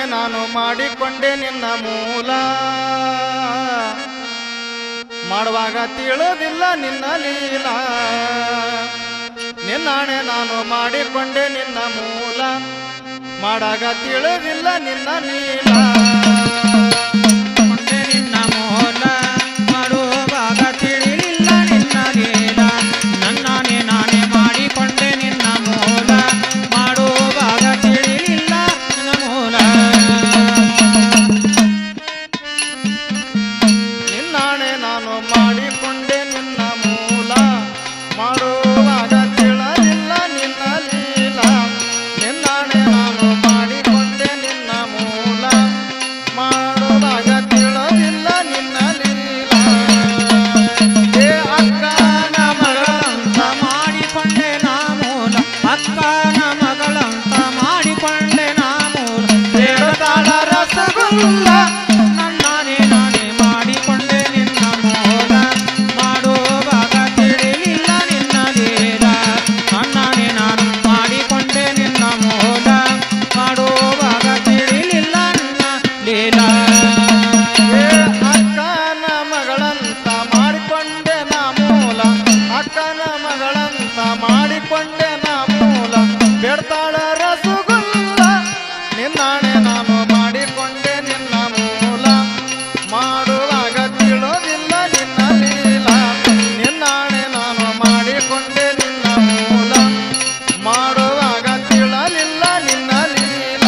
ನಾನು ಮಾಡಿಕೊಂಡೆ ನಿನ್ನ ಮೂಲ ಮಾಡುವಾಗ ತಿಳಿದಿಲ್ಲ ನಿನ್ನ ಲೀಲ ನಿನ್ನಾಣೆ ನಾನು ಮಾಡಿಕೊಂಡೆ ನಿನ್ನ ಮೂಲ ಮಾಡಾಗ ತಿಳಿದಿಲ್ಲ ನಿನ್ನ ಲೀಲ ನಿನ್ನ ಮೂಲ ಮಾಡುವಾಗ ತಿಳಿಲಿಲ್ಲ ನಿನ್ನ ಲೀಲ ನನ್ನಾನೆ ನಾನೇ ಮಾಡಿಕೊಂಡೆ ನಿನ್ನ ಮೂಲ ಮಾಡುವಾಗ ತಿಳಿಲಿಲ್ಲ ನಿನ್ನ ಮೂಲ ನಿನ್ನಾಣೆ ನಾನು ಮಾಡಿಕೊಂಡೆ ನಿನ್ನ ಮೂಲ ಮಾಡುವಾಗ ತಿಳಿದಿಲ್ಲ ನಿನ್ನ ಲೀಲ ನಿನ್ನಾಣೆ ನಾನು ಮಾಡಿಕೊಂಡೆ ನಿನ್ನ ಮೂಲ ಮಾಡುವಾಗ ತಿಳಿದಿಲ್ಲ ನಿನ್ನ ಲೀಲ ಏ ಅಕ್ಕನ ಮಗಳಂತ ಮಾಡಿಕೊಂಡೆ ನಾ ಮೂಲ ಅಕ್ಕನ ಮಗಳಂತ ಮಾಡಿಕೊಂಡೆ ನಾ ಮೂಲ ಬೇಡತಾಳ ರಸಗುಲ್ಲ ನನ್ನಾನೆ ನಾನೇ ಮಾಡಿಕೊಂಡೆ ನಿನ್ನ ಮೂಲ ಮಾಡುವಾಗ ತಿಳಿಲಿಲ್ಲ ನಿನ್ನ ಲೀಲ ನನ್ನಾನೆ ನಾನು ಮಾಡಿಕೊಂಡೆ ನಿನ್ನ ಮೂಲ ಮಾಡುವಾಗ ತಿಳಿಲಿಲ್ಲ ನಿನ್ನ ಲೀಲ ಏ ಅಕ್ಕನ ಮಗಳಂತ ಮಾಡಿಕೊಂಡೆ ನಾ ಮೂಲ ಅಕ್ಕನ ಮಗಳಂತ ಮಾಡಿಕೊಂಡೆ ನಾ ಮೂಲ ಬೇಡ್ತಾಳ ರಸಗುಲ್ಲ ನಿನ್ನಾಣೆ ನಾನು ಮಾಡಿಕೊಂಡೆ ನಿನ್ನ ಮೂಲ ಮಾಡುವಾಗ ತಿಳಿದಿಲ್ಲ ನಿನ್ನ ಲೀಲ ನಿನ್ನಾಣೆ ನಾನು ಮಾಡಿಕೊಂಡೆ ನಿನ್ನ ಮೂಲ ಮಾಡುವಾಗ ತಿಳಿಲಿಲ್ಲ ನಿನ್ನ ಲೀಲ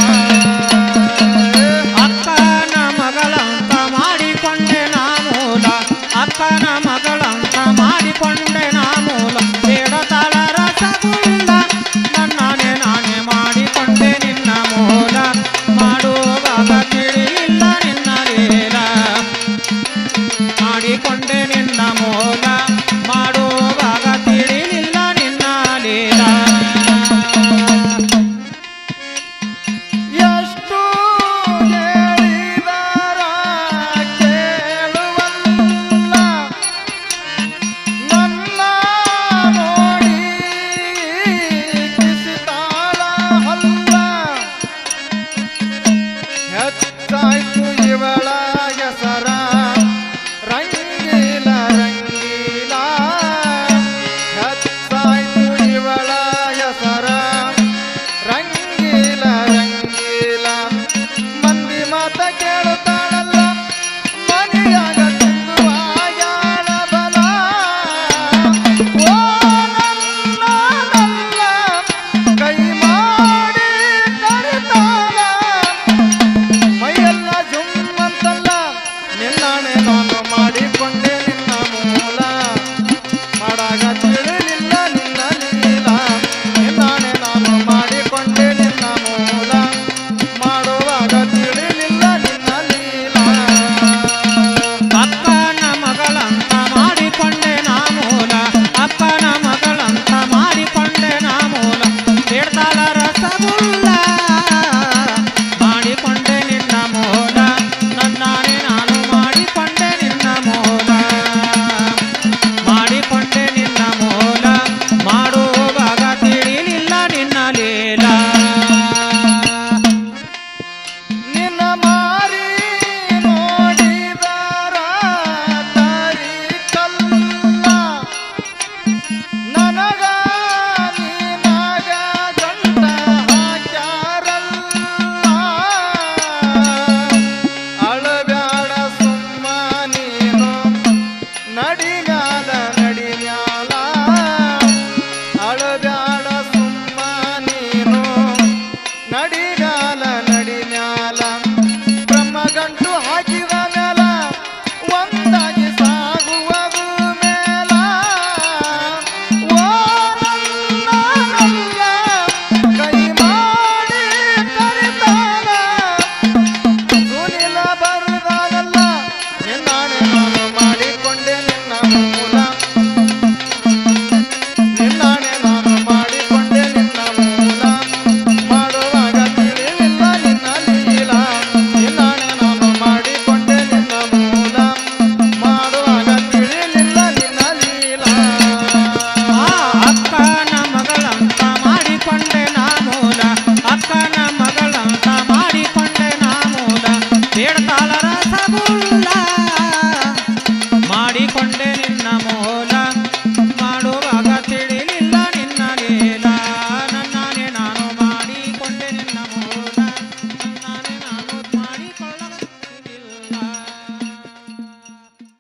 ಅಕ್ಕನ ಮಗಳಂತ ಮಾಡಿಕೊಂಡೆ ನಾ ಮೂಲ ಅಕ್ಕನ ಮಗಳಂತ ಮಾಡಿಕೊಂಡೆ ನಾ ಮೂಲ ಬೇಡತಾಳ ರಸಗುಲ್ಲ ನನ್ನಾನೆ ನಾನೇ ಮಾಡಿಕೊಂಡೆ ನಿನ್ನ ಮೂಲ ಮಾಡುವಾಗ ತಿಳಿಲಿಲ್ಲ ನಿನ್ನ ಲೀಲ ಮಾಡಿಕೊಂಡೆ ನಿನ್ನ ಮೂಲ ಮಾಡುವಾಗ ತಿಳಿಲಿಲ್ಲ ನಿನ್ನ ಲೀಲ ಎಷ್ಟು ಹೇಳಿದರ ಕೇಳುವಲ್ಲ ನನ್ನ ನೋಡಿ ಕಿಸಿತಾಳ ಹಲ್ಲ ಹೆಚ್ಚಾಯ್ತು